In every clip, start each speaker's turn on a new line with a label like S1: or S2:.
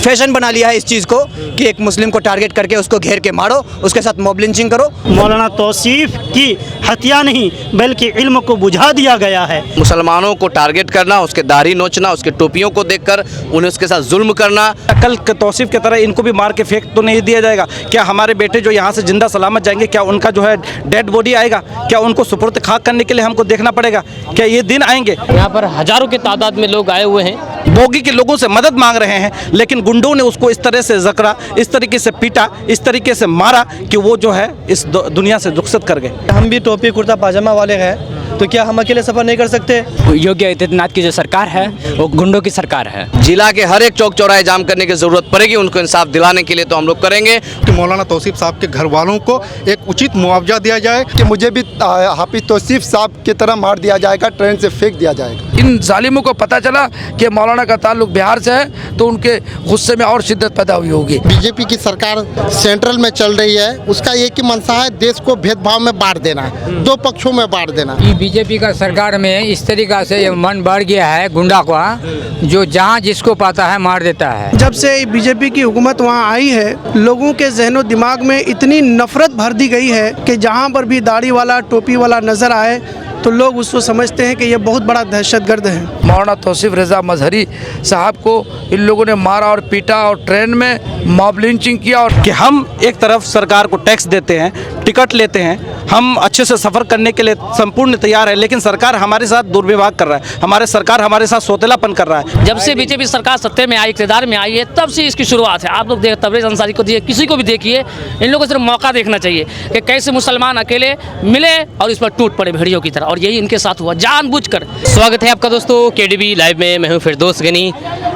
S1: Fashion बना लिया है इस चीज़ को कि एक मुस्लिम को टारगेट करके उसको घेर के मारो, उसके साथ मॉब लिंचिंग करो।
S2: मौलाना तौसीफ की हत्या नहीं बल्कि इल्म को बुझा दिया गया है।
S3: मुसलमानों को टारगेट करना, उसके दाढ़ी नोचना, उसके टोपियों को देखकर उन्हें उसके साथ जुल्म करना।
S4: कल तौसीफ की तरह इनको भी मार के फेंक तो नहीं दिया जाएगा? क्या हमारे बेटे जो यहाँ से जिंदा सलामत जाएंगे, क्या उनका जो है डेड बॉडी आएगा? क्या उनको सुपुर्द खाक करने के लिए हमको देखना पड़ेगा? क्या ये दिन आएंगे?
S5: यहाँ पर हजारों की तादाद में लोग आए हुए हैं,
S4: बोगी के लोगों से मदद मांग रहे हैं, लेकिन गुंडों ने उसको इस तरह से जकरा, इस तरीके से पीटा, इस तरीके से मारा कि वो जो है इस दुनिया से रुखसत कर गए।
S6: हम भी टोपी कुर्ता पाजामा वाले हैं, तो क्या हम अकेले सफर नहीं कर सकते?
S7: योगी आदित्यनाथ की जो सरकार है वो गुंडों की सरकार है।
S3: जिला के हर एक चौक चौराहे जाम करने की जरूरत पड़ेगी, उनको इंसाफ दिलाने के लिए तो हम लोग करेंगे
S8: कि मौलाना तौसीफ साहब के घर वालों को एक उचित मुआवजा दिया जाए कि मुझे भी हाफिज तौसीफ साहब की तरह मार दिया जाएगा, ट्रेन से फेंक दिया जाएगा।
S9: इन जालिमों को पता चला कि मौलाना का ताल्लुक बिहार से है तो उनके गुस्से में और शिद्दत पैदा हुई होगी।
S10: बीजेपी की सरकार सेंट्रल में चल रही है, उसका एक ही मंशा है देश को भेदभाव में बांट देना, दो पक्षों में बांट देना।
S11: बीजेपी का सरकार में इस तरीका से ये मन बढ़ गया है गुंडा का, जो जहाँ जिसको पाता है मार देता है।
S6: जब से बीजेपी की हुकूमत वहाँ आई है, लोगों के जहनो दिमाग में इतनी नफरत भर दी गई है कि जहाँ पर भी दाढ़ी वाला टोपी वाला नजर आए तो लोग उसको समझते हैं कि ये बहुत बड़ा दहशतगर्द है।
S9: मौलाना तौसीफ रज़ा मजहरी साहब को इन लोगों ने मारा और पीटा और ट्रेन में मॉब लिंचिंग किया। और
S4: कि हम एक तरफ सरकार को टैक्स देते हैं, टिकट लेते हैं, हम अच्छे से सफ़र करने के लिए संपूर्ण तैयार है, लेकिन सरकार हमारे साथ दुर्व्यवहार कर रहा है, हमारे सरकार हमारे साथ सोतेलापन कर रहा है।
S5: जब से बीजेपी सरकार सत्ते में आई, इक़्तिदार में आई है, तब से इसकी शुरुआत है। आप लोग देख, तबरेज़ अंसारी को दिए, किसी को भी देखिए, इन लोगों को सिर्फ मौका देखना चाहिए कि कैसे मुसलमान अकेले मिले और इस पर टूट पड़े भेड़ियों की तरह, और यही इनके साथ हुआ जानबूझकर।
S7: स्वागत है आपका दोस्तों KDB लाइव में। मैं हूं फिरदौस गनी।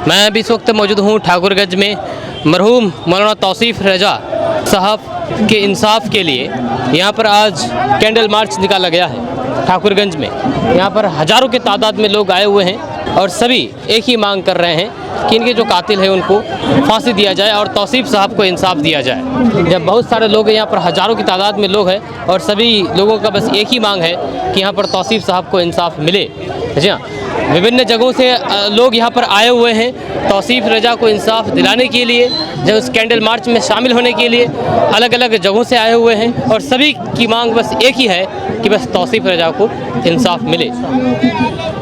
S7: मैं भी इस वक्त मौजूद हूं ठाकुरगंज में। मरहूम मौलाना तौसीफ रज़ा साहब के इंसाफ के लिए यहाँ पर आज कैंडल मार्च निकाला गया है ठाकुरगंज में। यहाँ पर हजारों की तादाद में लोग आए हुए हैं और सभी एक ही मांग कर रहे हैं कि इनके जो कातिल हैं उनको फांसी दिया जाए और तौसीफ साहब को इंसाफ दिया जाए। जब बहुत सारे लोग हैं, यहाँ पर हजारों की तादाद में लोग हैं और सभी लोगों का बस एक ही मांग है कि यहाँ पर तौसीफ साहब को इंसाफ मिले। जी हाँ, विभिन्न जगहों से लोग यहाँ पर आए हुए हैं तौसीफ रज़ा को इंसाफ दिलाने के लिए, जो उस कैंडल मार्च में शामिल होने के लिए अलग अलग जगहों से आए हुए हैं और सभी की मांग बस एक ही है कि बस तौसीफ रज़ा को इंसाफ मिले।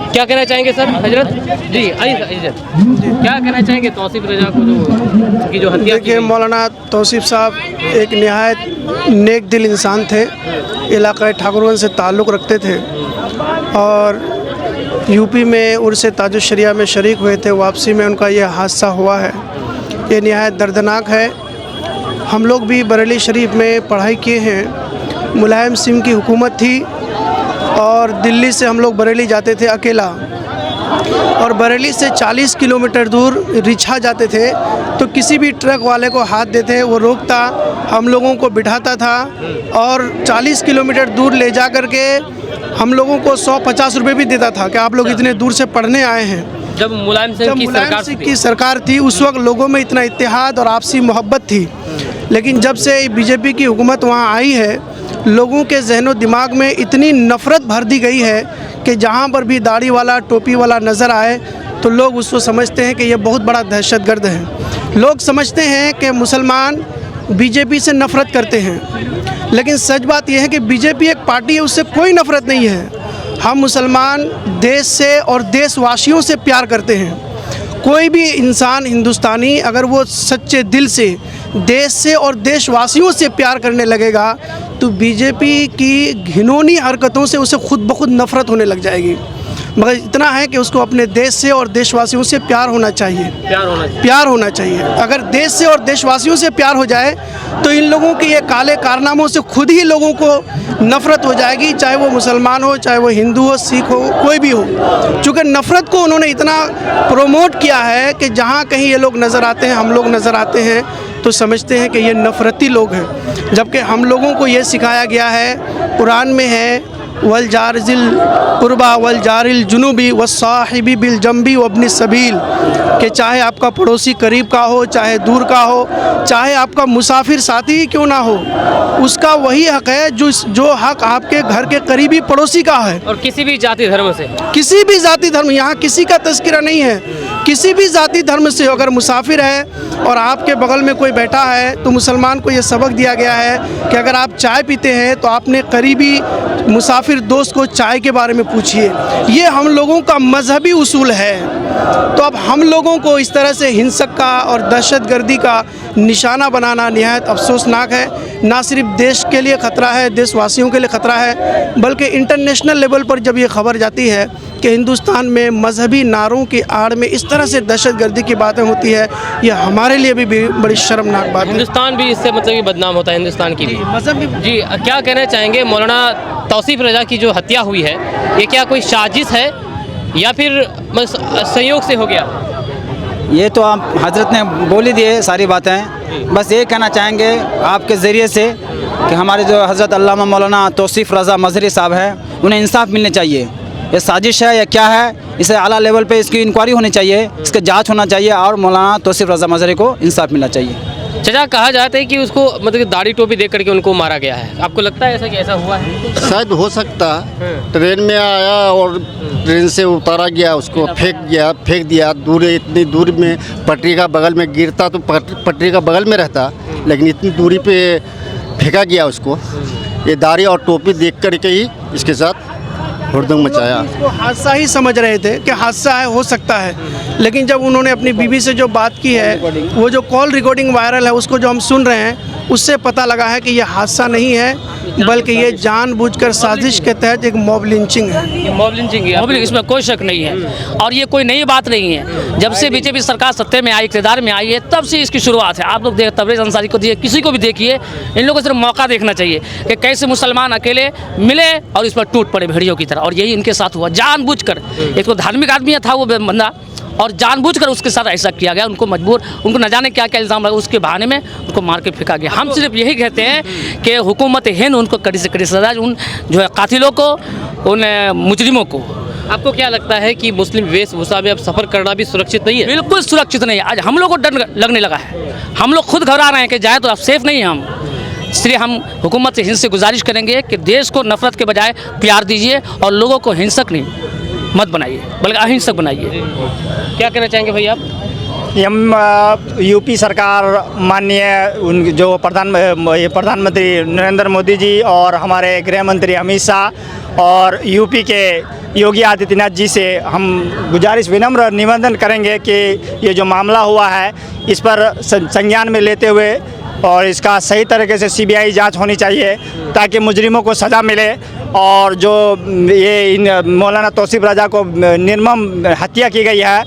S7: क्या कहना चाहेंगे सर? हजरत जी, हजरत क्या कहना चाहेंगे तौसीफ रज़ा को जो हत्या?
S6: देखिए, मौलाना तौसीफ साहब एक निहायत नेक दिल इंसान थे, इलाक़ा ठाकुरगंज से ताल्लुक़ रखते थे और यूपी में उर्स ताजुश शरिया में शरीक हुए थे। वापसी में उनका ये हादसा हुआ है, ये निहायत दर्दनाक है। हम लोग भी बरेली शरीफ में पढ़ाई किए हैं, मुलायम सिंह की हुकूमत थी और दिल्ली से हम लोग बरेली जाते थे अकेला, और बरेली से 40 किलोमीटर दूर रिछा जाते थे तो किसी भी ट्रक वाले को हाथ देते वो रोकता, हम लोगों को बिठाता था और 40 किलोमीटर दूर ले जा कर के हम लोगों को 150 रुपये भी देता था कि आप लोग इतने दूर से पढ़ने आए हैं।
S5: जब मुलायम सिंह
S6: की सरकार थी उस वक्त लोगों में इतना इत्तेहाद और आपसी मोहब्बत थी, लेकिन जब से बीजेपी की हुकूमत वहाँ आई है, लोगों के जहनो दिमाग में इतनी नफ़रत भर दी गई है कि जहाँ पर भी दाढ़ी वाला टोपी वाला नज़र आए तो लोग उसको समझते हैं कि ये बहुत बड़ा दहशतगर्द है। लोग समझते हैं कि मुसलमान बीजेपी से नफ़रत करते हैं, लेकिन सच बात यह है कि बीजेपी एक पार्टी है, उससे कोई नफ़रत नहीं है। हम मुसलमान देश से और देशवासियों से प्यार करते हैं। कोई भी इंसान हिंदुस्तानी अगर वो सच्चे दिल से देश से और देशवासियों से प्यार करने लगेगा तो बीजेपी की घिनौनी हरकतों से उसे खुद ब खुद नफ़रत होने लग जाएगी। मगर इतना है कि उसको अपने देश से और देशवासियों से प्यार होना चाहिए, प्यार होना चाहिए। अगर देश से और देशवासियों से प्यार हो जाए तो इन लोगों के ये काले कारनामों से खुद ही लोगों को नफ़रत हो जाएगी, चाहे वो मुसलमान हो, चाहे वो हिंदू हो, सिख हो, कोई भी हो। चूँकि नफ़रत को उन्होंने इतना प्रमोट किया है कि जहाँ कहीं ये लोग नज़र आते हैं, हम लोग नज़र आते हैं तो समझते हैं कि ये नफ़रती लोग हैं, जबकि हम लोगों को ये सिखाया गया है, कुरान में है, वल जारिल कुर्बा वल जारिल जुनूबी वस्साहिबी बिल जंबी वब्नि सबील, कि चाहे आपका पड़ोसी करीब का हो, चाहे दूर का हो, चाहे आपका मुसाफिर साथी ही क्यों ना हो, उसका वही हक़ है जो हक़ आपके घर के करीबी पड़ोसी का है।
S5: और किसी भी जाति धर्म से,
S6: किसी भी जाति धर्म, यहाँ किसी का तज़किरा नहीं है किसी भी जाति धर्म से अगर मुसाफिर है और आपके बगल में कोई बैठा है तो मुसलमान को ये सबक दिया गया है कि अगर आप चाय पीते हैं तो अपने करीबी मुसाफिर दोस्त को चाय के बारे में पूछिए। ये हम लोगों का मजहबी उसूल है। तो अब हम लोगों को इस तरह से हिंसक का और दहशतगर्दी का निशाना बनाना निहायत अफसोसनाक है। ना सिर्फ देश के लिए ख़तरा है, देशवासियों के लिए ख़तरा है, बल्कि इंटरनेशनल लेवल पर जब ये खबर जाती है कि हिंदुस्तान में मजहबी नारों की आड़ में इस तरह से दहशतगर्दी की बातें होती है, ये हमारे लिए भी बड़ी शर्मनाक बात है।
S7: हिंदुस्तान भी इससे मतलब कि बदनाम होता है, हिंदुस्तान की भी
S6: मजहब
S7: जी। क्या कहना चाहेंगे मौलाना तौसीफ रजा की जो हत्या हुई है, ये क्या कोई साजिश है या फिर संयोग से हो गया?
S4: ये तो आप हजरत ने बोल ही दिए सारी बातें। बस ये कहना चाहेंगे आपके ज़रिए से कि हमारे जो हज़रत अल्लामा मौलाना तौसीफ रज़ा मज़हरी साहब हैं, उन्हें इंसाफ मिलना चाहिए। ये साजिश है या क्या है, इसे आला लेवल पे इसकी इंक्वायरी होनी चाहिए, इसका जांच होना चाहिए और मौलाना तौसीफ रज़ा मज़हरी को इंसाफ मिलना चाहिए।
S7: चाचा, कहा जाता है कि उसको मतलब कि दाढ़ी टोपी देख करके उनको मारा गया है, आपको लगता है ऐसा कि ऐसा हुआ है?
S12: शायद हो सकता है। ट्रेन में आया और ट्रेन से उतारा गया, उसको फेंक दिया दूर, इतनी दूर में पटरी का बगल में गिरता तो पटरी का बगल में रहता, लेकिन इतनी दूरी पे फेंका गया उसको। ये दाढ़ी और टोपी देख करके ही इसके साथ हुड़दंग मचाया।
S6: इसको हादसा ही समझ रहे थे कि हादसा है, हो सकता है, लेकिन जब उन्होंने अपनी बीवी से जो बात की है, वो जो कॉल रिकॉर्डिंग वायरल है, उसको जो हम सुन रहे हैं, उससे पता लगा है कि ये हादसा नहीं है, बल्कि ये जानबूझकर साजिश के तहत एक मॉब लिंचिंग है।
S5: मॉब लिंचिंग है, इसमें कोई शक नहीं है और ये कोई नई बात नहीं है। जब से बीजेपी सरकार सत्ते में आई, इक़्तिदार में आई है, तब से इसकी शुरुआत है। आप लोग देख, तबरेज़ अंसारी को दिए, किसी को भी देखिए, इन लोगों को सिर्फ मौका देखना चाहिए कि कैसे मुसलमान अकेले मिले और इस पर टूट पड़े भेड़ियों की तरह। और यही इनके साथ हुआ, जानबूझकर। एक तो धार्मिक आदमी था वो बंदा, और जानबूझकर उसके साथ ऐसा किया गया। उनको न जाने क्या क्या इल्ज़ाम लगा, उसके बहाने में उनको मार के फेंका गया। हम सिर्फ यही कहते हैं कि हुकूमत हिंद उनको कड़ी से कड़ी सजा, उन जो है कातिलों को, उन मुजरिमों को।
S7: आपको क्या लगता है कि मुस्लिम वेशभूषा में अब सफ़र करना भी सुरक्षित नहीं है?
S5: बिल्कुल सुरक्षित नहीं है। आज हम लोग को डर लगने लगा है, हम लोग खुद घबरा रहे हैं कि जाए तो अब सेफ नहीं है हम। इसलिए हम हुकूमत से हिंद से गुजारिश करेंगे कि देश को नफरत के बजाय प्यार दीजिए और लोगों को हिंसक नहीं मत बनाइए, बल्कि अहिंसक बनाइए।
S7: क्या कहना चाहेंगे भैया आप?
S2: हम यूपी सरकार माननीय उन जो प्रधानमंत्री नरेंद्र मोदी जी और हमारे गृह मंत्री अमित शाह और यूपी के योगी आदित्यनाथ जी से हम गुजारिश विनम्र निवेदन करेंगे कि ये जो मामला हुआ है, इस पर संज्ञान में लेते हुए और इसका सही तरीके से सीबीआई जांच होनी चाहिए ताकि मुजरिमों को सज़ा मिले और जो ये इन मौलाना तौसीफ रजा को निर्मम हत्या की गई है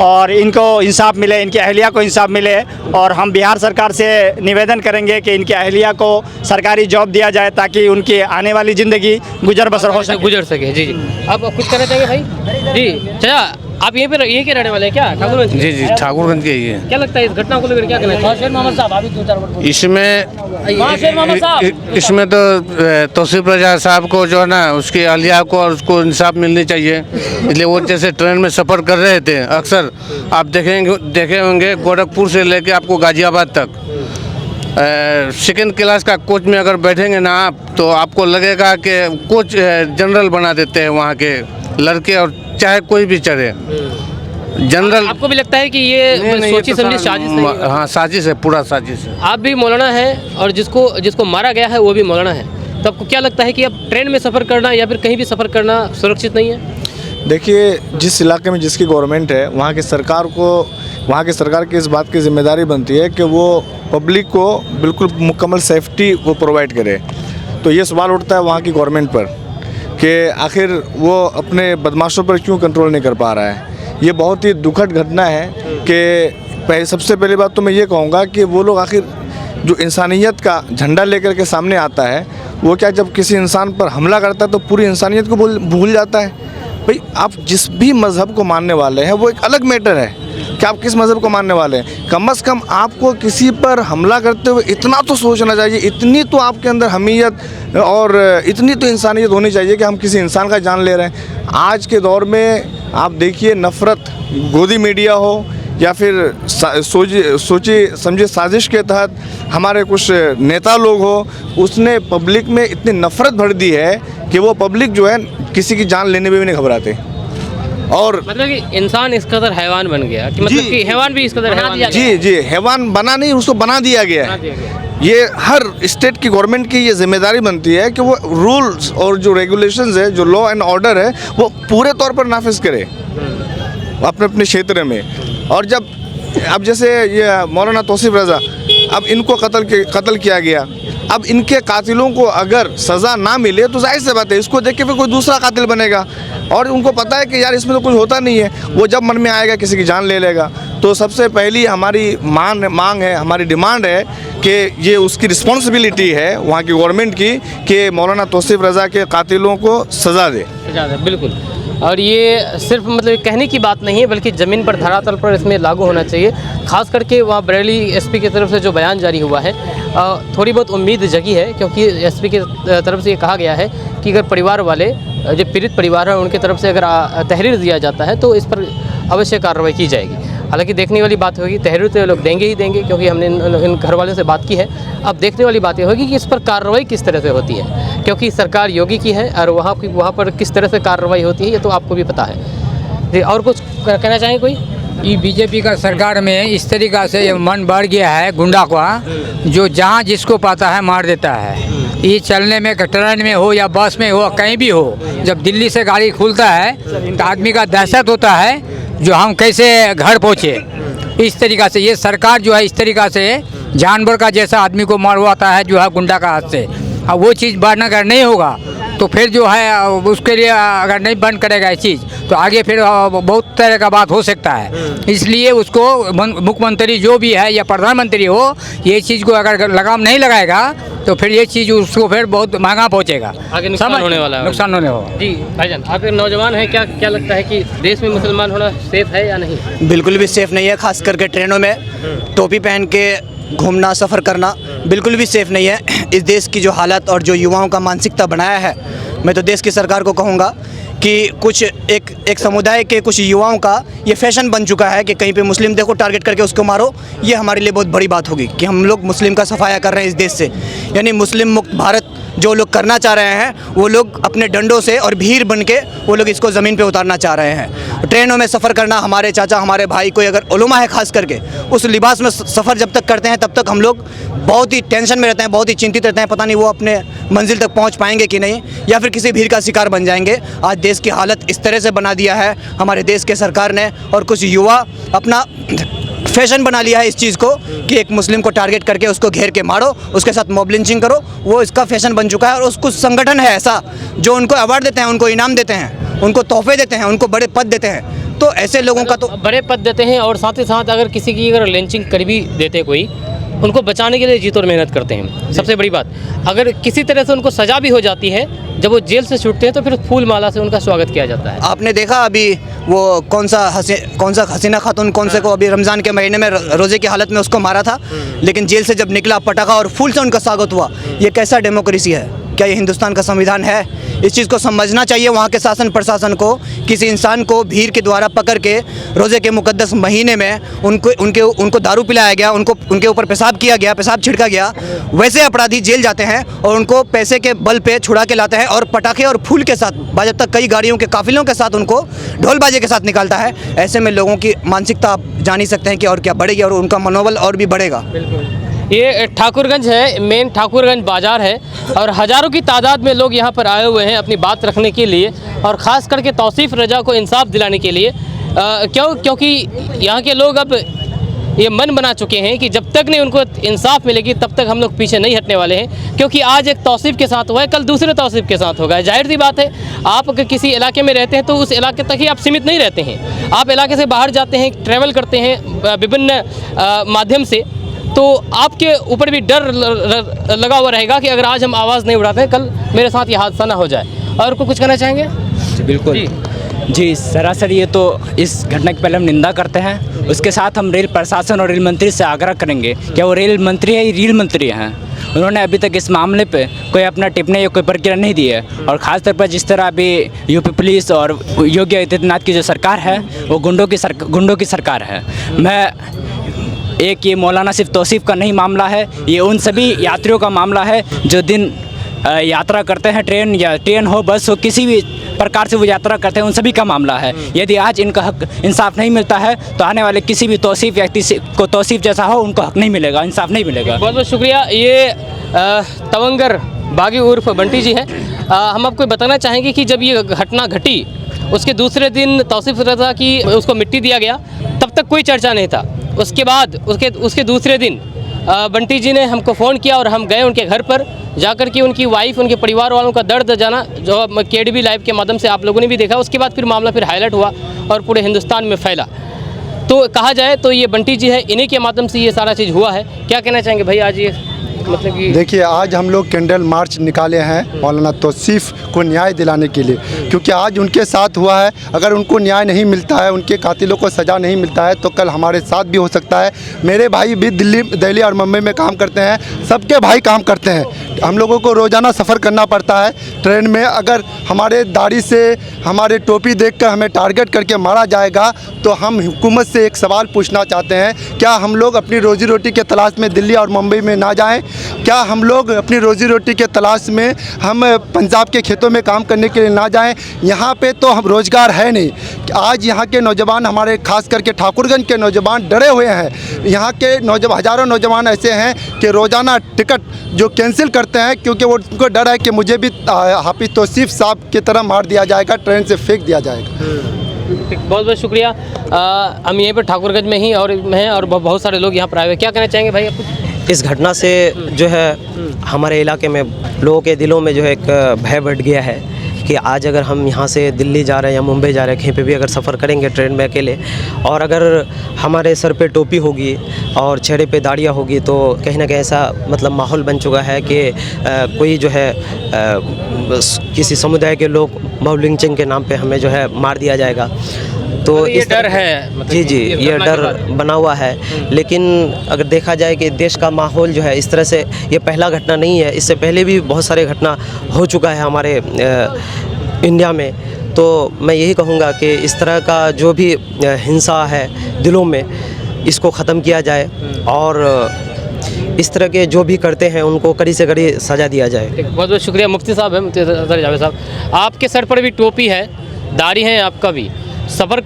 S2: और इनको इंसाफ मिले, इनकी अहलिया को इंसाफ मिले। और हम बिहार सरकार से निवेदन करेंगे कि इनकी अहलिया को सरकारी जॉब दिया जाए ताकि उनकी आने वाली ज़िंदगी गुजर बसर हो सके।
S7: जी जी। आप कुछ कहना चाहेंगे भाई? जी चाचा, आप यहीं के रहने वाले हैं क्या? ठाकुरगंज?
S13: जी जी, ठाकुरगंज के ही है।
S7: क्या लगता है इस घटना को लेकर, क्या कहना चाहिए?
S13: इसमें तो तौसीफ रजा साहब को जो है ना, उसकी अहलिया को और उसको इंसाफ मिलनी चाहिए। इसलिए वो जैसे ट्रेन में सफ़र कर रहे थे, अक्सर आप देखे होंगे गोरखपुर से लेके आपको गाजियाबाद तक सेकेंड क्लास का कोच में अगर बैठेंगे ना आप, तो आपको लगेगा कि कोच जनरल बना देते हैं वहाँ के लड़के, और चाहे कोई भी चढ़े जनरल।
S7: आपको भी लगता है कि ये सोची समझी साजिश है?
S13: हाँ, साजिश है, पूरा साजिश है।
S7: आप भी मौलाना है और जिसको मारा गया है वो भी मौलाना है, तो आपको क्या लगता है कि अब ट्रेन में सफ़र करना या फिर कहीं भी सफ़र करना सुरक्षित नहीं है?
S14: देखिए, जिस इलाके में जिसकी गवर्नमेंट है, वहाँ की सरकार की इस बात की जिम्मेदारी बनती है कि वो पब्लिक को बिल्कुल मुकम्मल सेफ्टी वो प्रोवाइड करे। तो ये सवाल उठता है वहाँ की गवर्नमेंट पर कि आखिर वो अपने बदमाशों पर क्यों कंट्रोल नहीं कर पा रहा है। ये बहुत ही दुखद घटना है कि सबसे पहली बात तो मैं ये कहूँगा कि वो लोग आखिर जो इंसानियत का झंडा लेकर के सामने आता है, वो क्या जब किसी इंसान पर हमला करता है तो पूरी इंसानियत को भूल जाता है। भाई, आप जिस भी मज़हब को मानने वाले हैं वो एक अलग मैटर है कि आप किस मज़हब को मानने वाले हैं। कम से कम आपको किसी पर हमला करते हुए इतना तो सोचना चाहिए, इतनी तो आपके अंदर हमीयत और इतनी तो इंसानियत होनी चाहिए कि हम किसी इंसान का जान ले रहे हैं। आज के दौर में आप देखिए, नफ़रत गोदी मीडिया हो या फिर सोची समझे साजिश के तहत हमारे कुछ नेता लोग हो, उसने पब्लिक में इतनी नफ़रत भर दी है कि वो पब्लिक जो है किसी की जान लेने में भी नहीं घबराते।
S13: और
S7: मतलब कि इंसान इस कदर हैवान बन गया कि मतलब कि हैवान भी इस कदर हैवान
S13: जी हैवान बना नहीं, उसको बना दिया गया है। ये हर स्टेट की गवर्नमेंट की ये जिम्मेदारी बनती है कि वो रूल्स और जो रेगुलेशंस है, जो लॉ एंड ऑर्डर है, वो पूरे तौर पर नाफिज करे अपने अपने क्षेत्र में। और जब अब जैसे ये मौलाना तौसीफ रज़ा, अब इनको कत्ल किया गया, अब इनके कातिलों को अगर सज़ा ना मिले तो जाहिर सी बात है इसको देख के फिर कोई दूसरा कातिल बनेगा, और उनको पता है कि यार इसमें तो कुछ होता नहीं है, वो जब मन में आएगा किसी की जान ले लेगा। तो सबसे पहली हमारी मांग है, हमारी डिमांड है कि ये उसकी रिस्पॉन्सिबिलिटी है वहाँ की गवर्नमेंट की कि मौलाना तौसीफ रज़ा के कातिलों को सज़ा दे।
S7: बिल्कुल। और ये सिर्फ मतलब कहने की बात नहीं है, बल्कि ज़मीन पर धरातल पर इसमें लागू होना चाहिए। ख़ास करके वहाँ बरेली एसपी की तरफ से जो बयान जारी हुआ है, थोड़ी बहुत उम्मीद जगी है, क्योंकि एसपी की तरफ से ये कहा गया है कि अगर परिवार वाले जो पीड़ित परिवार है उनकी तरफ से अगर तहरीर दिया जाता है तो इस पर अवश्य कार्रवाई की जाएगी। हालांकि देखने वाली बात होगी, तहरीर तो लोग देंगे ही देंगे, क्योंकि हमने इन घर वालों से बात की है। अब देखने वाली बात ये होगी कि इस पर कार्रवाई किस तरह से होती है, क्योंकि सरकार योगी की है और वहाँ पर किस तरह से कार्रवाई होती है ये तो आपको भी पता है। जी, और कुछ कहना चाहें कोई?
S11: ये बीजेपी का सरकार में इस तरीक़ा से ये मन बढ़ गया है गुंडा का, जो जहाँ जिसको पाता है मार देता है। ये चलने में, ट्रेन में हो या बस में हो, कहीं भी हो, जब दिल्ली से गाड़ी खुलता है तो आदमी का दहशत होता है जो हम कैसे घर पहुँचे। इस तरीक़ा से ये सरकार जो है इस तरीक़ा से जानवर का जैसा आदमी को मरवाता है जो है गुंडा का हाथ से। अब वो चीज़ बंद अगर नहीं होगा तो फिर जो है उसके लिए अगर नहीं बंद करेगा ये चीज़ तो आगे फिर बहुत तरह का बात हो सकता है। इसलिए उसको मुख्यमंत्री जो भी है या प्रधानमंत्री हो, ये चीज़ को अगर लगाम नहीं लगाएगा तो फिर ये चीज़ उसको फिर बहुत महंगा पहुँचेगा,
S7: आगे नुकसान होने वाला है।
S11: नुकसान होने वाला।
S7: जी भाईजान, आप एक नौजवान हैं, क्या लगता है कि देश में मुसलमान होना सेफ है या नहीं?
S1: बिल्कुल भी सेफ़ नहीं है। खास करके ट्रेनों में टोपी पहन के घूमना, सफ़र करना बिल्कुल भी सेफ़ नहीं है। इस देश की जो हालत और जो युवाओं का मानसिकता बनाया है, मैं तो देश की सरकार को कहूँगा कि कुछ एक समुदाय के कुछ युवाओं का ये फैशन बन चुका है कि कहीं पे मुस्लिम देखो टारगेट करके उसको मारो। ये हमारे लिए बहुत बड़ी बात होगी कि हम लोग मुस्लिम का सफाया कर रहे हैं इस देश से। यानी मुस्लिम मुक्त भारत जो लोग करना चाह रहे हैं वो लोग अपने डंडों से और भीड़ बन के वो लोग इसको ज़मीन पे उतारना चाह रहे हैं। ट्रेनों में सफ़र करना, हमारे चाचा, हमारे भाई, कोई अगर उलमा है खास करके, उस लिबास में सफ़र जब तक करते हैं तब तक हम लोग बहुत ही टेंशन में रहते हैं, बहुत ही चिंतित रहते हैं, पता नहीं वो अपने मंजिल तक पहुंच पाएंगे कि नहीं, या फिर किसी भीड़ का शिकार बन जाएंगे। आज देश की हालत इस तरह से बना दिया है हमारे देश के सरकार ने, और कुछ युवा अपना फैशन बना लिया है इस चीज़ को कि एक मुस्लिम को टारगेट करके उसको घेर के मारो, उसके साथ मॉब लिंचिंग करो। वो इसका फैशन बन चुका है। और उस कुछ संगठन है ऐसा जो उनको अवार्ड देते हैं, उनको इनाम देते हैं, उनको तोहफे देते हैं, उनको बड़े पद देते हैं। तो ऐसे लोगों का तो
S7: बड़े पद देते हैं, और साथ ही साथ अगर किसी की अगर लिंचिंग कर भी देते कोई, उनको बचाने के लिए जी तोड़ मेहनत करते हैं। सबसे बड़ी बात, अगर किसी तरह से उनको सज़ा भी हो जाती है, जब वो जेल से छूटते हैं तो फिर फूल माला से उनका स्वागत किया जाता है।
S1: आपने देखा अभी वो कौन सा हसीना खातून कौन से को अभी रमज़ान के महीने में रोज़े की हालत में उसको मारा था, लेकिन जेल से जब निकला पटाखा और फूल से उनका स्वागत हुआ। ये कैसा डेमोक्रेसी है? क्या ये हिंदुस्तान का संविधान है? इस चीज़ को समझना चाहिए वहाँ के शासन प्रशासन को। किसी इंसान को भीड़ के द्वारा पकड़ के रोज़े के मुकद्दस महीने में उनको दारू पिलाया गया, उनके ऊपर पेशाब किया गया, पेशाब छिड़का गया। वैसे अपराधी जेल जाते हैं और उनको पैसे के बल पे छुड़ा के लाते हैं और पटाखे और फूल के साथ, बाज़ाब्ता कई गाड़ियों के काफिलों के साथ, उनको ढोल बाजे के साथ निकालता है। ऐसे में लोगों की मानसिकता आप जान ही सकते हैं कि और क्या बढ़ेगी, और उनका मनोबल और भी बढ़ेगा।
S7: ये ठाकुरगंज है, मेन ठाकुरगंज बाज़ार है, और हज़ारों की तादाद में लोग यहाँ पर आए हुए हैं अपनी बात रखने के लिए, और ख़ास करके तौसीफ रज़ा को इंसाफ दिलाने के लिए। क्योंकि यहाँ के लोग अब ये मन बना चुके हैं कि जब तक नहीं उनको इंसाफ मिलेगी तब तक हम लोग पीछे नहीं हटने वाले हैं। क्योंकि आज एक तौसीफ के साथ हुआ है, कल दूसरे तौसीफ के साथ होगा। जाहिर सी बात है, आप अगर किसी इलाके में रहते हैं तो उस इलाके तक ही आप सीमित नहीं रहते हैं। आप इलाके से बाहर जाते हैं, ट्रैवल करते हैं विभिन्न माध्यम से, तो आपके ऊपर भी डर लगा हुआ रहेगा कि अगर आज हम आवाज़ नहीं उठाते हैं, कल मेरे साथ ये हादसा ना हो जाए। और कुछ कहना चाहेंगे?
S4: बिल्कुल जी, सरासर ये तो इस घटना की पहले हम निंदा करते हैं। उसके साथ हम रेल प्रशासन और रेल मंत्री से आग्रह करेंगे, क्या वो रेल मंत्री है या रेल मंत्री हैं? उन्होंने अभी तक इस मामले पे कोई अपना टिप्पणी या कोई प्रक्रिया नहीं दी है। और ख़ासतौर पर जिस तरह अभी यूपी पुलिस और योगी आदित्यनाथ की जो सरकार है वो गुंडों की सरकार है। ये मौलाना सिर्फ तौसीफ का नहीं मामला है, ये उन सभी यात्रियों का मामला है जो दिन यात्रा करते हैं, ट्रेन हो, बस हो, किसी भी प्रकार से वो यात्रा करते हैं उन सभी का मामला है। यदि आज इनका हक इंसाफ नहीं मिलता है तो आने वाले किसी भी तौसीफ व्यक्ति को तौसीफ जैसा हो उनको हक नहीं मिलेगा, इंसाफ नहीं मिलेगा।
S7: बहुत बहुत शुक्रिया। ये तवंगर बागी उर्फ बंटी जी हैं। हम आपको बताना चाहेंगे कि जब ये घटना घटी उसके दूसरे दिन तौसीफ रज़ा की उसको मिट्टी दिया गया, तब तक कोई चर्चा नहीं था। उसके बाद उसके दूसरे दिन बंटी जी ने हमको फ़ोन किया और हम गए उनके घर पर जाकर के उनकी वाइफ, उनके परिवार वालों का दर्द जाना, जो KDB लाइव के माध्यम से आप लोगों ने भी देखा। उसके बाद फिर मामला फिर हाईलाइट हुआ और पूरे हिंदुस्तान में फैला। तो कहा जाए तो ये बंटी जी है, इन्हीं के माध्यम से ये सारा चीज़ हुआ है। क्या कहना चाहेंगे भाई आज ये मतलब कि?
S8: देखिए, आज हम लोग कैंडल मार्च निकाले हैं मौलाना तौसीफ को न्याय दिलाने के लिए, क्योंकि आज उनके साथ हुआ है। अगर उनको न्याय नहीं मिलता है, उनके कातिलों को सज़ा नहीं मिलता है, तो कल हमारे साथ भी हो सकता है। मेरे भाई भी दिल्ली और मुंबई में काम करते हैं, सबके भाई काम करते हैं। हम लोगों को रोज़ाना सफ़र करना पड़ता है ट्रेन में। अगर हमारे दाढ़ी से, हमारे टोपी देखकर हमें टारगेट करके मारा जाएगा तो हम हुकूमत से एक सवाल पूछना चाहते हैं, क्या हम लोग अपनी रोज़ी रोटी के तलाश में दिल्ली और मुंबई में ना जाएं? क्या हम लोग अपनी रोज़ी रोटी के तलाश में हम पंजाब के खेतों में काम करने के लिए ना जाएं? यहाँ पे तो हम रोज़गार है नहीं। आज यहाँ के नौजवान, हमारे खास करके ठाकुरगंज के नौजवान डरे हुए हैं। यहाँ के हज़ारों नौजवान ऐसे हैं कि रोज़ाना टिकट जो कैंसिल करते हैं, क्योंकि वो उनको डर है कि मुझे भी हाफिज तौसीफ साहब की तरह मार दिया जाएगा, ट्रेन से फेंक दिया जाएगा।
S7: बहुत बहुत शुक्रिया। हम यहीं पर ठाकुरगंज में ही और हैं और बहुत सारे लोग यहाँ पर आए हुए। क्या कहना चाहेंगे भाई आप?
S15: इस घटना से जो है हमारे इलाके में लोगों के दिलों में जो है एक भय बढ़ गया है कि आज अगर हम यहाँ से दिल्ली जा रहे हैं या मुंबई जा रहे हैं, कहीं पे भी अगर सफ़र करेंगे ट्रेन में अकेले, और अगर हमारे सर पे टोपी होगी और चेहरे पे दाढ़ियाँ होगी, तो कहीं ना कहीं ऐसा मतलब माहौल बन चुका है कि कोई जो है किसी समुदाय के लोग मॉब लिंचिंग के नाम पे हमें जो है मार दिया जाएगा। तो
S7: ये डर है मतलब
S15: जी, ये डर बना हुआ है। लेकिन अगर देखा जाए कि देश का माहौल जो है इस तरह से, ये पहला घटना नहीं है, इससे पहले भी बहुत सारे घटना हो चुका है हमारे इंडिया में। तो मैं यही कहूँगा कि इस तरह का जो भी हिंसा है दिलों में, इसको ख़त्म किया जाए और इस तरह के जो भी करते हैं उनको कड़ी से कड़ी सज़ा दिया जाए।
S7: बहुत बहुत शुक्रिया। मुफ्ती साहब है, मुफ्ती जावेद साहब, आपके सर पर भी टोपी है, दाढ़ी है आपका भी, सफ़र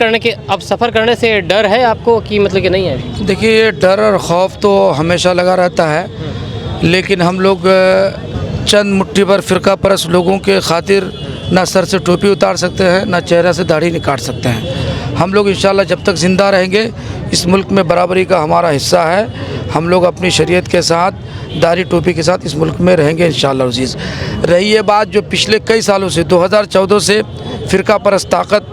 S7: करने से डर है आपको कि मतलब कि नहीं है?
S9: देखिए, ये डर और ख़ौफ तो हमेशा लगा रहता है, लेकिन हम लोग चंद मुट्ठी भर फ़िरका परस्त लोगों के खातिर ना सर से टोपी उतार सकते हैं, ना चेहरा से दाढ़ी निकाल सकते हैं। हम लोग इंशाल्लाह जब तक ज़िंदा रहेंगे, इस मुल्क में बराबरी का हमारा हिस्सा है। हम लोग अपनी शरीयत के साथ, दाढ़ी टोपी के साथ इस मुल्क में रहेंगे इंशाल्लाह अज़ीज़। रही ये बात जो पिछले कई सालों से 2014 से फ़िरका परस्त ताकत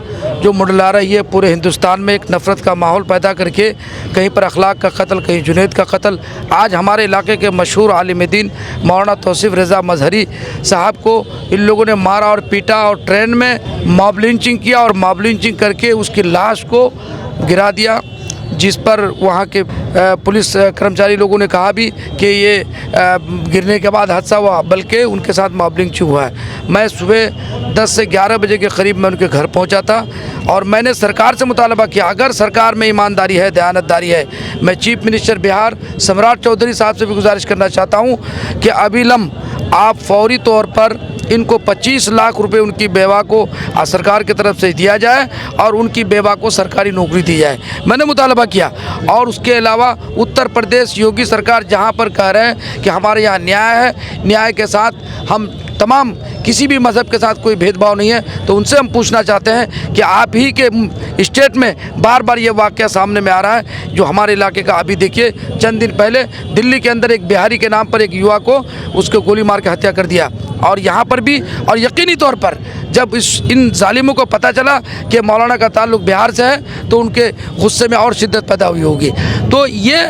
S9: जो मुडला रही है पूरे हिंदुस्तान में, एक नफ़रत का माहौल पैदा करके, कहीं पर अखलाक का कत्ल, कहीं जुनैद का कत्ल। आज हमारे इलाके के मशहूर आलिम दीन मौलाना तौसीफ रज़ा मजहरी साहब को इन लोगों ने मारा और पीटा और ट्रेन में मॉब लिंचिंग किया और मॉब लिंचिंग करके उसकी लाश को गिरा दिया, जिस पर वहाँ के पुलिस कर्मचारी लोगों ने कहा भी कि ये गिरने के बाद हादसा हुआ, बल्कि उनके साथ मॉब लिंचिंग हुआ है। मैं सुबह 10 से 11 बजे के करीब मैं उनके घर पहुँचा था और मैंने सरकार से मुतालबा किया, अगर सरकार में ईमानदारी है, दयानतदारी है, मैं चीफ मिनिस्टर बिहार सम्राट चौधरी साहब से भी गुजारिश करना चाहता हूँ कि अबिलम आप फौरी तौर पर इनको 25 लाख रुपए उनकी बेवा को सरकार की तरफ से दिया जाए और उनकी बेवा को सरकारी नौकरी दी जाए। मैंने मुतालबा किया। और उसके अलावा उत्तर प्रदेश योगी सरकार जहां पर कह रहे हैं कि हमारे यहाँ न्याय है, न्याय के साथ हम तमाम किसी भी मज़हब के साथ कोई भेदभाव नहीं है, तो उनसे हम पूछना चाहते हैं कि आप ही के स्टेट में बार बार ये वाक़या सामने में आ रहा है जो हमारे इलाके का। अभी देखिए, चंद दिन पहले दिल्ली के अंदर एक बिहारी के नाम पर एक युवा को उसको गोली मार के हत्या कर दिया। और यहाँ पर भी, और यकीनी तौर पर जब इन जालिमों को पता चला कि मौलाना का ताल्लुक़ बिहार से है, तो उनके गुस्से में और शिद्दत पैदा हुई होगी। तो ये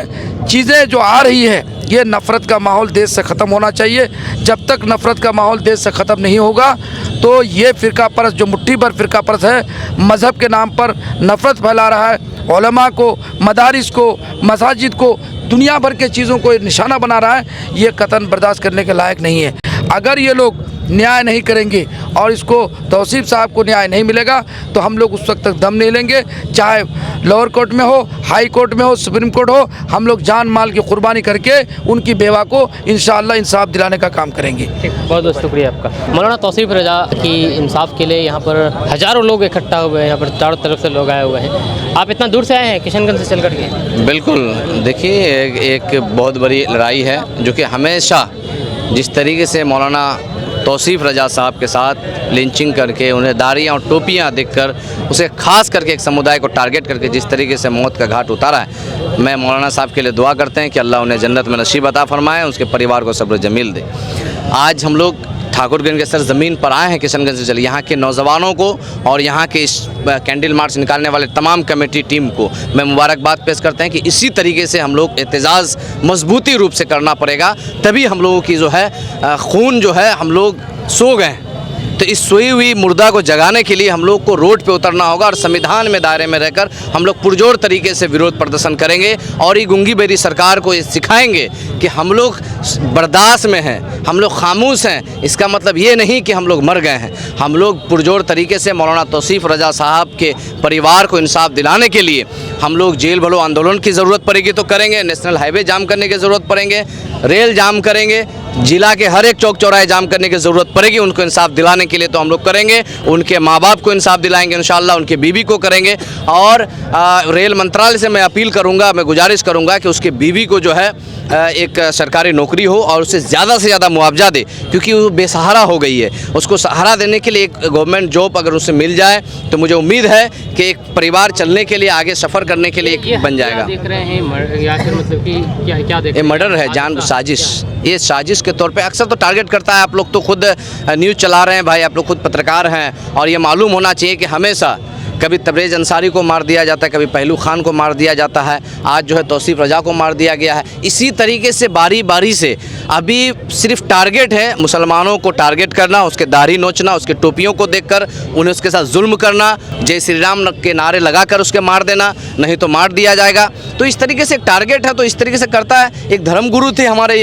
S9: चीज़ें जो आ रही है, ये नफ़रत का माहौल देश से ख़त्म होना चाहिए। जब तक नफ़रत का माहौल देश से ख़त्म नहीं होगा, तो ये फ़िरका परस्त जो मुट्ठी भर फ़िरका परस्त है, मज़हब के नाम पर नफ़रत फैला रहा है, उलमा को, मदारिस को, मसाजिद को, दुनिया भर के चीज़ों को निशाना बना रहा है, ये कतन बर्दाश्त करने के लायक नहीं है। अगर ये लोग न्याय नहीं करेंगे और इसको तौसीफ साहब को न्याय नहीं मिलेगा तो हम लोग उस वक्त तक दम नहीं लेंगे, चाहे लोअर कोर्ट में हो, हाई कोर्ट में हो, सुप्रीम कोर्ट हो, हम लोग जान माल की कुर्बानी करके उनकी बेवा को इंशाअल्लाह इंसाफ दिलाने का काम करेंगे।
S7: बहुत बहुत शुक्रिया आपका। मौलाना तौसीफ रजा की इंसाफ के लिए यहाँ पर हज़ारों लोग इकट्ठा हुए हैं, यहाँ पर चारों तरफ से लोग आए हुए हैं। आप इतना दूर से आए हैं किशनगंज से चल कर के?
S3: बिल्कुल, देखिए एक बहुत बड़ी लड़ाई है जो कि हमेशा जिस तरीके से मौलाना तौसीफ रजा साहब के साथ लिंचिंग करके उन्हें दाढ़ियाँ और टोपियाँ देकर उसे खास करके एक समुदाय को टारगेट करके जिस तरीके से मौत का घाट उतारा है, मैं मौलाना साहब के लिए दुआ करते हैं कि अल्लाह उन्हें जन्नत में नसीब अता फरमाए, उसके परिवार को सब्र जमील दे। आज हम लोग ठाकुरगंज के सरजमीन पर आए हैं किशनगंज से चले, यहाँ के नौजवानों को और यहाँ के इस कैंडल मार्च निकालने वाले तमाम कमेटी टीम को मैं मुबारकबाद पेश करते हैं कि इसी तरीके से हम लोग एहतजाज मजबूती रूप से करना पड़ेगा, तभी हम लोगों की जो है खून जो है, हम लोग सो गए तो इस सोई हुई मुर्दा को जगाने के लिए हम लोग को रोड पे उतरना होगा और संविधान में दायरे में रहकर हम लोग पुरजोर तरीके से विरोध प्रदर्शन करेंगे और ये गुंगी बेरी सरकार को ये सिखाएंगे कि हम लोग बर्दाश्त में हैं, हम लोग खामोश हैं। इसका मतलब ये नहीं कि हम लोग मर गए हैं, हम लोग पुरजोर तरीके से मौलाना तौसीफ रजा साहब के परिवार को इंसाफ दिलाने के लिए हम लोग जेल भरो आंदोलन की ज़रूरत पड़ेगी तो करेंगे, नेशनल हाईवे जाम करने की ज़रूरत पड़ेंगे, रेल जाम करेंगे, जिला के हर एक चौक चौराहे जाम करने की ज़रूरत पड़ेगी, उनको इंसाफ दिलाने के लिए तो हम लोग करेंगे, उनके माँ बाप को इंसाफ दिलाएंगे इंशाल्लाह, उनके बीवी को करेंगे। और रेल मंत्रालय से मैं अपील करूंगा, मैं गुजारिश करूंगा कि उसके बीवी को जो है एक सरकारी नौकरी हो और उसे ज़्यादा से ज़्यादा मुआवजा दे, क्योंकि वो बेसहारा हो गई है। उसको सहारा देने के लिए एक गवर्नमेंट जॉब अगर उसे मिल जाए तो मुझे उम्मीद है कि एक परिवार चलने के लिए, आगे सफ़र करने के लिए एक बन जाएगा।
S7: देख रहे हैं या फिर मतलब कि क्या देख
S3: ये मर्डर है, जान साजिश, ये साजिश के तौर पे अक्सर तो टारगेट करता है। आप लोग तो खुद न्यूज़ चला रहे हैं भाई, आप लोग खुद पत्रकार हैं और ये मालूम होना चाहिए कि हमेशा कभी तबरेज़ अंसारी को मार दिया जाता है, कभी पहलू खान को मार दिया जाता है, आज जो है तौसीफ रजा को मार दिया गया है। इसी तरीके से बारी बारी से अभी सिर्फ टारगेट है मुसलमानों को टारगेट करना, उसके दाढ़ी नोचना, उसके टोपियों को देखकर उन्हें उसके साथ जुल्म करना, जय श्री राम के नारे लगाकर उसके मार देना, नहीं तो मार दिया जाएगा। तो इस तरीके से एक टारगेट है, तो इस तरीके से करता है। एक धर्मगुरु थे हमारे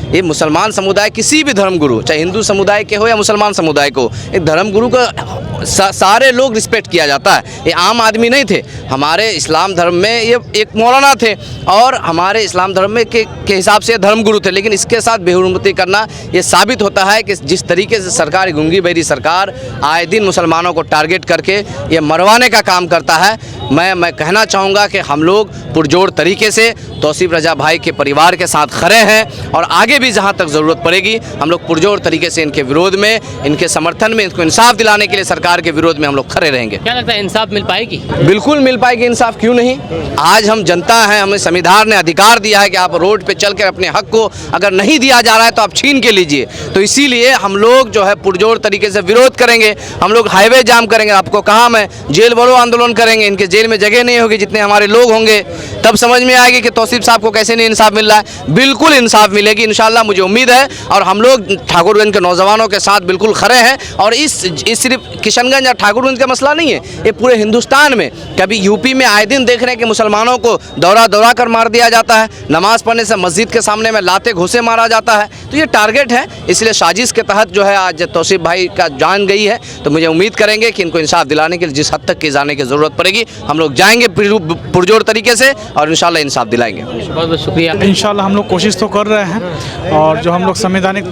S3: ये मुसलमान समुदाय, किसी भी धर्मगुरु, चाहे हिंदू समुदाय के हो या मुसलमान समुदाय को, एक धर्मगुरु का सारे लोग रिस्पेक्ट किया जाता है। ये आम आदमी नहीं थे। हमारे इस्लाम धर्म में ये एक मौलाना थे और हमारे इस्लाम धर्म में के हिसाब से धर्मगुरु थे, लेकिन इसके साथ बेहुरमती करना ये साबित होता है कि जिस तरीके से सरकार, गुंगी बेरी सरकार आए दिन मुसलमानों को टारगेट करके ये मरवाने का काम करता है। मैं कहना चाहूँगा कि हम लोग पुरजोर तरीके से तौसीफ रजा भाई के परिवार के साथ खड़े हैं और आगे भी जहाँ तक ज़रूरत पड़ेगी हम लोग पुरजोर तरीके से इनके विरोध में, इनके समर्थन में, इनको इंसाफ दिलाने के लिए सरकार के विरोध में हम लोग खड़े रहेंगे।
S7: क्या लगता है इंसाफ मिल पाएगी?
S3: बिल्कुल मिल पाएगी इंसाफ, क्यों नहीं। आज हम जनता हैं, हमें संविधान ने अधिकार दिया है कि आप रोड पे चलकर अपने हक को अगर नहीं दिया जा रहा है तो आप छीन के लीजिए। तो इसीलिए हम लोग जो है पुरजोर तरीके से विरोध करेंगे, हम लोग हाईवे जाम करेंगे। आपको कहा मैं, जेल भरो आंदोलन करेंगे। इनके जेल में जगह नहीं होगी, जितने हमारे लोग होंगे तब समझ में आएगी कि तौसीफ साहब को कैसे नहीं इंसाफ मिल रहा है। बिल्कुल इंसाफ मिलेगी इंशाल्लाह, मुझे उम्मीद है। और हम लोग ठाकुरगंज के नौजवानों के साथ बिल्कुल खड़े हैं। और इस सिर्फ किशनगंज या ठाकुरगंज का मसला नहीं है, ये पूरे हिंदुस्तान में, कभी यूपी में आए दिन देख रहे हैं कि मुसलमानों को दौड़ा कर मार दिया जाता है, नमाज पढ़ने से मस्जिद के सामने में लाते घुसे मारा जाता है। तो ये टारगेट है, इसलिए साजिश के तहत जो है आज तौसीफ भाई का जान गई है। तो मुझे उम्मीद करेंगे कि इनको इंसाफ दिलाने के लिए जिस हद तक की जाने की ज़रूरत पड़ेगी हम लोग जाएंगे पुरजोर तरीके से और इंशाल्लाह इंसाफ दिलाएंगे।
S7: बहुत बहुत शुक्रिया।
S16: इंशाल्लाह हम लोग कोशिश तो कर रहे हैं और जो हम लोग संवैधानिक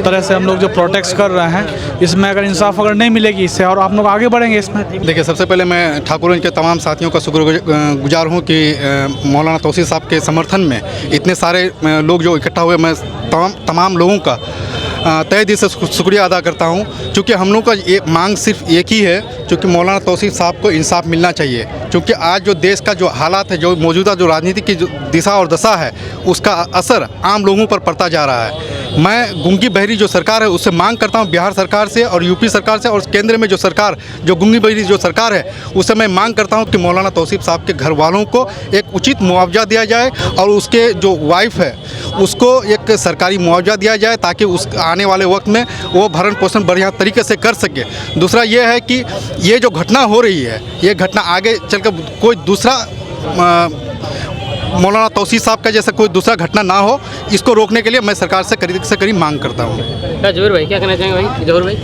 S16: तरह से हम लोग जो प्रोटेक्ट कर रहे हैं, इसमें अगर इंसाफ अगर नहीं मिलेगी इससे और आप लोग आगे बढ़ेंगे इसमें।
S17: देखिए, सबसे पहले मैं ठाकुरगंज के तमाम साथियों का शुक्रगुजार हूँ कि मौलाना तौसीफ साहब के समर्थन में इतने सारे लोग जो इकट्ठा हुए, मैं तमाम लोगों का तहे दिल से शुक्रिया अदा करता हूँ। क्योंकि हम लोग का ये मांग सिर्फ एक ही है, क्योंकि मौलाना तौसीफ साहब को इंसाफ मिलना चाहिए। क्योंकि आज जो देश का जो हालात है, जो मौजूदा जो राजनीति की जो दिशा और दशा है, उसका असर आम लोगों पर पड़ता जा रहा है। मैं गुंगी बहरी जो सरकार है उससे मांग करता हूँ, बिहार सरकार से और यूपी सरकार से और केंद्र में जो सरकार, जो गुंगी बहरी जो सरकार है, उससे मैं मांग करता हूँ कि मौलाना तौसीफ साहब के घर वालों को एक उचित मुआवजा दिया जाए और उसके जो वाइफ है उसको एक सरकारी मुआवजा दिया जाए, ताकि उस आने वाले वक्त में वो भरण पोषण बढ़िया तरीके से कर सके। दूसरा ये है कि ये जो घटना हो रही है, ये घटना आगे चलकर कोई दूसरा मौलाना तौसीफ साहब का जैसा कोई दूसरा घटना ना हो, इसको रोकने के लिए मैं सरकार से करीब मांग करता हूँ।
S7: जहूर भाई क्या कहना चाहेंगे भाई? जहूर भाई,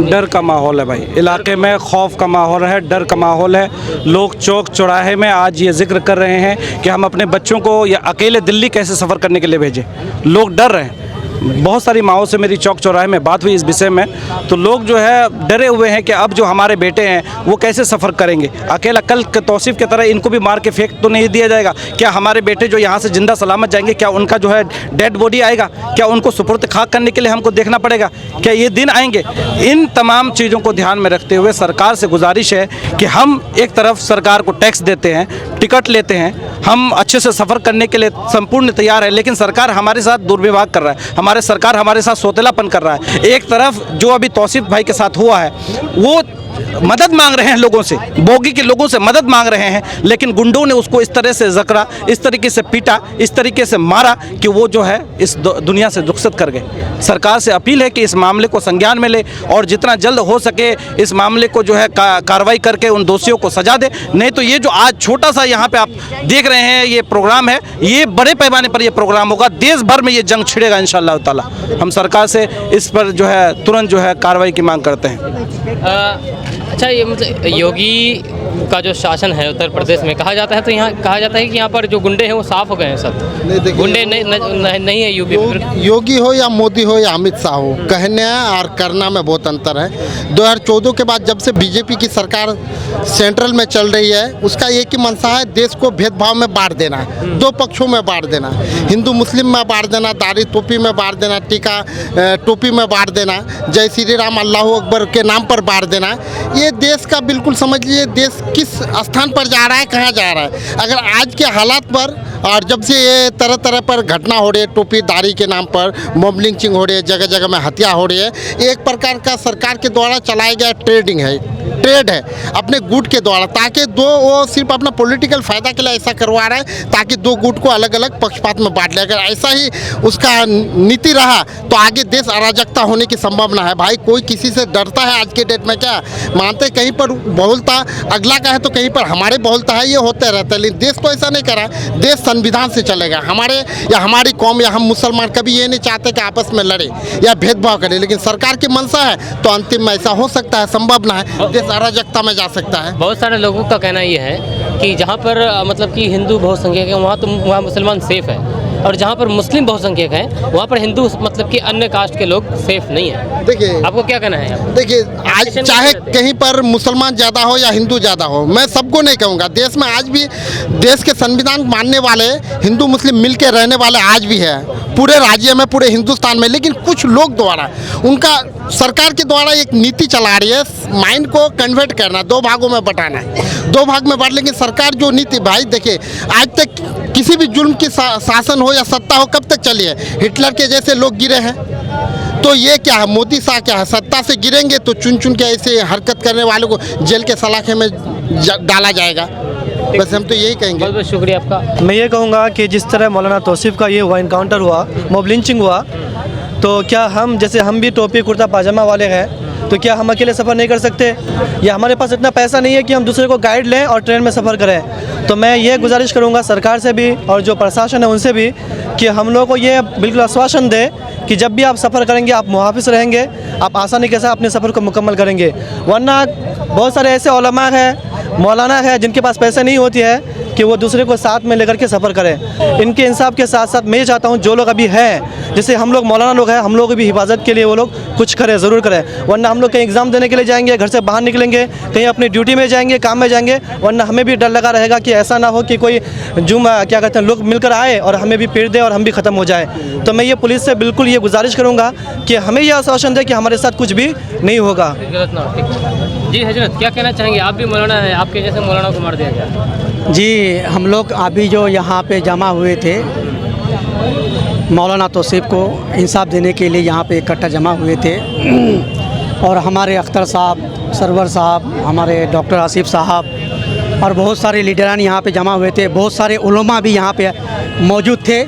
S18: डर का माहौल है भाई, इलाके में खौफ का माहौल है, डर का माहौल है। लोग चौक चौराहे में आज ये जिक्र कर रहे हैं कि हम अपने बच्चों को या अकेले दिल्ली कैसे सफ़र करने के लिए भेजें। लोग डर रहे हैं। बहुत सारी माओं से मेरी चौक चौराहे में बात हुई इस विषय में, तो लोग जो है डरे हुए हैं कि अब जो हमारे बेटे हैं वो कैसे सफ़र करेंगे अकेला। कल तौसीफ की तरह इनको भी मार के फेंक तो नहीं दिया जाएगा? क्या हमारे बेटे जो यहाँ से जिंदा सलामत जाएंगे, क्या उनका जो है डेड बॉडी आएगा? क्या उनको सुपुर्द खाक करने के लिए हमको देखना पड़ेगा? क्या ये दिन आएंगे? इन तमाम चीज़ों को ध्यान में रखते हुए सरकार से गुजारिश है कि हम एक तरफ सरकार को टैक्स देते हैं, टिकट लेते हैं, हम अच्छे से सफ़र करने के लिए संपूर्ण तैयार है, लेकिन सरकार हमारे साथ दुर्व्यवहार कर रहा है, हमारे सरकार हमारे साथ सोतेलापन कर रहा है। एक तरफ जो अभी तौसीफ भाई के साथ हुआ है वो मदद मांग रहे हैं लोगों से, बोगी के लोगों से मदद मांग रहे हैं, लेकिन गुंडों ने उसको इस तरह से जकरा, इस तरीके से पीटा, इस तरीके से मारा कि वो जो है इस दुनिया से रुखसत कर गए। सरकार से अपील है कि इस मामले को संज्ञान में ले और जितना जल्द हो सके इस मामले को जो है कार्रवाई करके उन दोषियों को सजा दे। नहीं तो ये जो आज छोटा सा यहाँ पे आप देख रहे हैं ये प्रोग्राम है, ये बड़े पैमाने पर ये प्रोग्राम होगा, देश भर में ये जंग छिड़ेगा इंशाअल्लाह ताला। हम सरकार से इस पर जो है तुरंत जो है कार्रवाई की मांग करते हैं।
S7: अच्छा, ये मतलब योगी का जो शासन है उत्तर प्रदेश में, कहा जाता है तो यहाँ कहा जाता है कि यहाँ पर जो गुंडे हैं वो साफ हो गए हैं सब, गुंडे नहीं है यूपी में।
S10: योगी हो या मोदी हो या अमित शाह हो, कहने और करना में बहुत अंतर है। 2014 के बाद जब से बीजेपी की सरकार सेंट्रल में चल रही है, उसका एक ही मंशा है, देश को भेदभाव में बांट देना, दो पक्षों में बांट देना, हिंदू मुस्लिम में बांट देना, दाढ़ी टोपी में बांट देना, टीका टोपी में बांट देना, जय श्री राम अल्लाह अकबर के नाम पर बांट देना। ये देश का बिल्कुल समझ लीजिए देश किस स्थान पर जा रहा है, कहाँ जा रहा है। अगर आज के हालात पर और जब से ये तरह तरह पर घटना हो रही है, टोपी दाढ़ी के नाम पर मॉब लिंचिंग हो रही है, जगह जगह में हत्या हो रही है, एक प्रकार का सरकार के द्वारा चलाया गया ट्रेड है अपने गुट के द्वारा, ताकि वो सिर्फ अपना पॉलिटिकल फ़ायदा के लिए ऐसा करवा रहा है ताकि दो गुट को अलग अलग पक्षपात में बांट ले। अगर ऐसा ही उसका नीति रहा तो आगे देश अराजकता होने की संभावना है। भाई कोई किसी से डरता है आज के डेट में? क्या मानते कहीं पर बहुलता अगला का है तो कहीं पर हमारे बहुलता है, ये होते रहता है। लेकिन देश तो ऐसा नहीं करा, देश संविधान से चलेगा। हमारे या हमारी कौम या हम मुसलमान कभी ये नहीं चाहते कि आपस में लड़े या भेदभाव करें, लेकिन सरकार की मंशा है तो अंतिम में ऐसा हो सकता है, संभावना है, देश अराजकता में जा सकता है।
S7: बहुत सारे लोगों का कहना ये है कि जहाँ पर मतलब कि हिंदू बहुसंख्यक है वहाँ मुसलमान सेफ है, और जहाँ पर मुस्लिम बहुसंख्यक हैं वहाँ पर हिंदू मतलब कि अन्य कास्ट के लोग सेफ नहीं है।
S10: देखिए
S7: आपको क्या कहना है?
S10: देखिए आज चाहे कहीं पर मुसलमान ज़्यादा हो या हिंदू ज़्यादा हो, मैं सबको नहीं कहूँगा, देश में आज भी देश के संविधान मानने वाले हिंदू मुस्लिम मिल के रहने वाले आज भी है पूरे राज्य में, पूरे हिंदुस्तान में। लेकिन कुछ लोग द्वारा उनका सरकार के द्वारा एक नीति चला रही है, माइंड को कन्वर्ट करना, दो भागों में बटाना है, दो भाग में बांट। लेकिन सरकार जो नीति, भाई देखिए आज तक किसी भी जुल्म की शासन हो या सत्ता हो कब तक चली है? हिटलर के जैसे लोग गिरे हैं, तो ये क्या है? मोदी शाह क्या है? सत्ता से गिरेंगे तो चुन चुन के ऐसे हरकत करने वालों को जेल के सलाखे में डाला जाएगा। बस हम तो यही कहेंगे।
S7: बहुत बहुत शुक्रिया आपका।
S19: मैं ये कहूँगा कि जिस तरह मौलाना तौसीफ का ये हुआ, इनकाउंटर हुआ, मॉब लिंचिंग हुआ, तो क्या हम जैसे हम भी टोपी कुर्ता पाजामा वाले हैं तो क्या हम अकेले सफ़र नहीं कर सकते? या हमारे पास इतना पैसा नहीं है कि हम दूसरे को गाइड लें और ट्रेन में सफ़र करें? तो मैं ये गुजारिश करूँगा सरकार से भी और जो प्रशासन है उनसे भी कि हम लोगों को ये बिल्कुल आश्वासन दे कि जब भी आप सफ़र करेंगे आप मुहाफिज रहेंगे, आप आसानी के साथ अपने सफ़र को मुकम्मल करेंगे। वरना बहुत सारे ऐसे उलमा हैं, मौलाना है जिनके पास पैसे नहीं होती है कि वो दूसरे को साथ में लेकर के सफ़र करें। इनके इंसाफ के साथ साथ मैं ये चाहता हूँ जो लोग अभी हैं, जैसे हम लोग मौलाना लोग हैं, हम लोग भी हिफाजत के लिए वो लोग कुछ करें, ज़रूर करें। वरना हम लोग कहीं एग्ज़ाम देने के लिए जाएंगे, घर से बाहर निकलेंगे, कहीं अपनी ड्यूटी में जाएंगे, काम में जाएंगे, वरना हमें भी डर लगा रहेगा कि ऐसा ना हो कि कोई क्या कहते हैं लोग मिलकर आए और हमें भी पीट दे और हम भी ख़त्म हो जाए। तो मैं ये पुलिस से बिल्कुल ये गुजारिश करूँगा कि हमें ये आश्वासन दे कि हमारे साथ कुछ भी नहीं होगा।
S7: जी हजरत, क्या कहना चाहेंगे? आप भी मौलाना हैं, आपके जैसे मौलाना को मार दिया गया।
S20: जी, हम लोग अभी जो यहाँ पे जमा हुए थे मौलाना तौसीफ को इंसाफ देने के लिए यहाँ पे इकट्ठा जमा हुए थे, और हमारे अख्तर साहब, सरवर साहब, हमारे डॉक्टर आसिफ साहब और बहुत सारे लीडरान यहाँ पे जमा हुए थे। बहुत सारे उलमा भी यहाँ पे मौजूद थे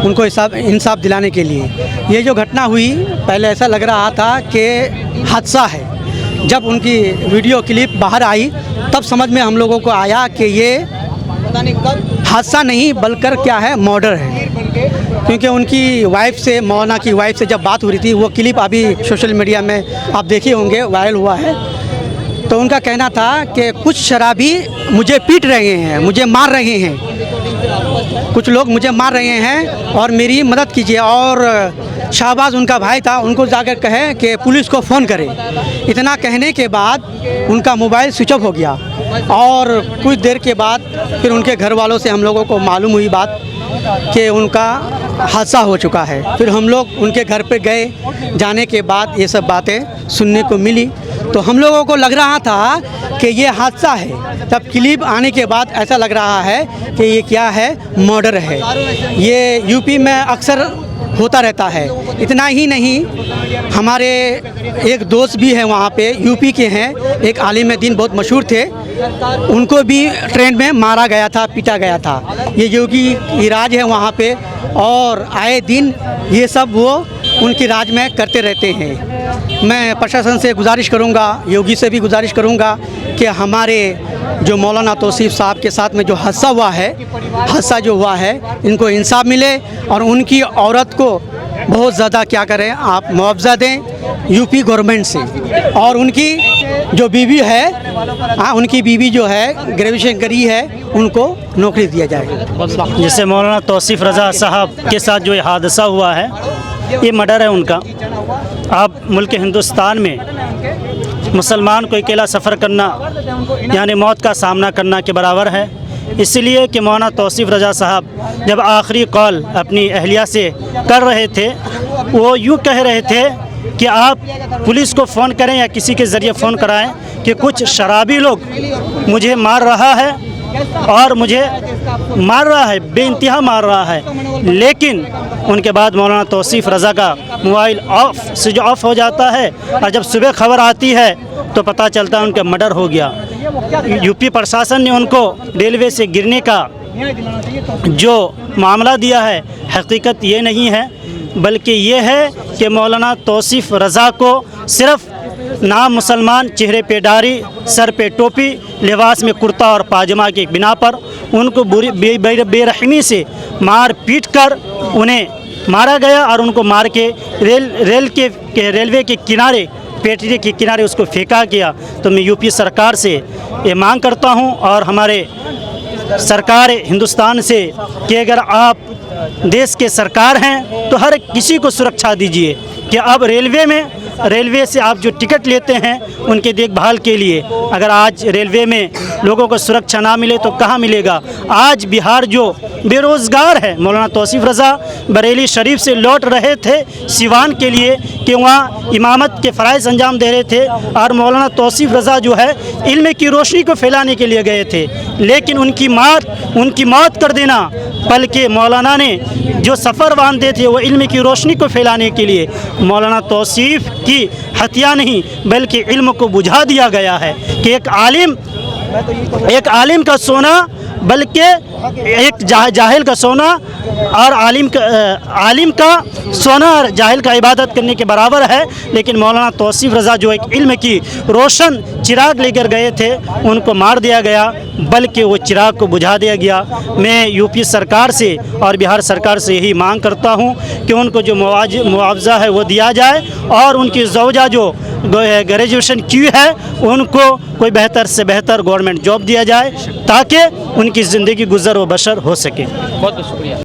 S20: उनको इंसाफ दिलाने के लिए। ये जो घटना हुई पहले ऐसा लग रहा था कि हादसा है, जब उनकी वीडियो क्लिप बाहर आई तब समझ में हम लोगों को आया कि ये हादसा नहीं बल्कि क्या है, मर्डर है। क्योंकि उनकी वाइफ से, मौलाना की वाइफ से जब बात हो रही थी, वो क्लिप अभी सोशल मीडिया में आप देखे होंगे, वायरल हुआ है। तो उनका कहना था कि कुछ शराबी मुझे पीट रहे हैं, मुझे मार रहे हैं, कुछ लोग मुझे मार रहे हैं और मेरी मदद कीजिए। और शाहबाज उनका भाई था, उनको जाकर कहे कि पुलिस को फ़ोन करे। इतना कहने के बाद उनका मोबाइल स्विच ऑफ हो गया और कुछ देर के बाद फिर उनके घर वालों से हम लोगों को मालूम हुई बात कि उनका हादसा हो चुका है। फिर हम लोग उनके घर पे गए, जाने के बाद ये सब बातें सुनने को मिली। तो हम लोगों को लग रहा था कि ये हादसा है, तब क्लिप आने के बाद ऐसा लग रहा है कि ये क्या है, मर्डर है। ये यूपी में अक्सर होता रहता है। इतना ही नहीं, हमारे एक दोस्त भी हैं वहाँ पे, यूपी के हैं, एक आलिम दीन बहुत मशहूर थे, उनको भी ट्रेन में मारा गया था, पीटा गया था। ये योगी की राज है वहाँ पे और आए दिन ये सब वो उनकी राज में करते रहते हैं। मैं प्रशासन से गुजारिश करूँगा, योगी से भी गुजारिश करूँगा कि हमारे जो मौलाना तौसीफ साहब के साथ में जो हादसा हुआ है, इनको इंसाफ मिले और उनकी औरत को बहुत ज़्यादा क्या करें आप, मुआवजा दें यूपी गवर्नमेंट से। और उनकी जो बीवी है, उनकी बीवी जो है ग्रेजुएशन करी है, उनको नौकरी दिया जाए।
S21: जैसे मौलाना तौसीफ रज़ा साहब के साथ जो हादसा हुआ है, ये मर्डर है उनका। अब मुल्क हिंदुस्तान में मुसलमान को अकेला सफ़र करना यानी मौत का सामना करना के बराबर है। इसलिए कि मौलाना तौसीफ रज़ा साहब जब आखिरी कॉल अपनी अहलिया से कर रहे थे, वो यूँ कह रहे थे कि आप पुलिस को फ़ोन करें या किसी के ज़रिए फ़ोन कराएं कि कुछ शराबी लोग मुझे मार रहा है और मुझे मार रहा है, बेइंतहा मार रहा है। लेकिन उनके बाद मौलाना तौसीफ रज़ा का मोबाइल स्विच ऑफ हो जाता है और जब सुबह खबर आती है तो पता चलता है उनका मर्डर हो गया। यूपी प्रशासन ने उनको रेलवे से गिरने का जो मामला दिया है, हकीकत ये नहीं है, बल्कि ये है कि मौलाना तौसीफ रज़ा को सिर्फ़ नाम मुसलमान, चेहरे पे दाढ़ी, सर पे टोपी, लिबास में कुर्ता और पायजामा के बिना पर उनको बेरहमी से मार पीट कर उन्हें मारा गया और उनको मार के रेलवे के किनारे, पटरी के किनारे उसको फेंका गया। तो मैं यूपी सरकार से ये मांग करता हूँ और हमारे सरकार हिंदुस्तान से कि अगर आप देश के सरकार हैं तो हर किसी को सुरक्षा दीजिए कि अब रेलवे से आप जो टिकट लेते हैं उनके देखभाल के लिए, अगर आज रेलवे में लोगों को सुरक्षा ना मिले तो कहाँ मिलेगा। आज बिहार जो बेरोज़गार है, मौलाना तौसीफ रज़ा बरेली शरीफ से लौट रहे थे सिवान के लिए कि वहाँ इमामत के फ़राइज़ अंजाम दे रहे थे और मौलाना तौसीफ रज़ा जो है इल्म की रोशनी को फैलाने के लिए गए थे, लेकिन उनकी मौत कर देना, बल्कि मौलाना ने जो सफ़र बांधे थे वो इल्म की रोशनी को फैलाने के लिए, मौलाना तौसीफ की हत्या नहीं बल्कि इल्म को बुझा दिया गया है कि एक आलिम का सोना बल्कि एक जाहिल का सोना और आलिम का सोना और जाहिल का इबादत करने के बराबर है। लेकिन मौलाना तौसीफ रज़ा जो एक इल्म की रोशन चिराग लेकर गए थे, उनको मार दिया गया, बल्कि वो चिराग को बुझा दिया गया। मैं यूपी सरकार से और बिहार सरकार से यही मांग करता हूँ कि उनको जो मुआवजा है वो दिया जाए और उनकी ज़ौजा जो ग्रेजुएशन की है उनको कोई बेहतर से बेहतर गवर्नमेंट जॉब दिया जाए ताकि उनकी ज़िंदगी गुजर व बसर हो सके।
S7: बहुत बहुत शुक्रिया।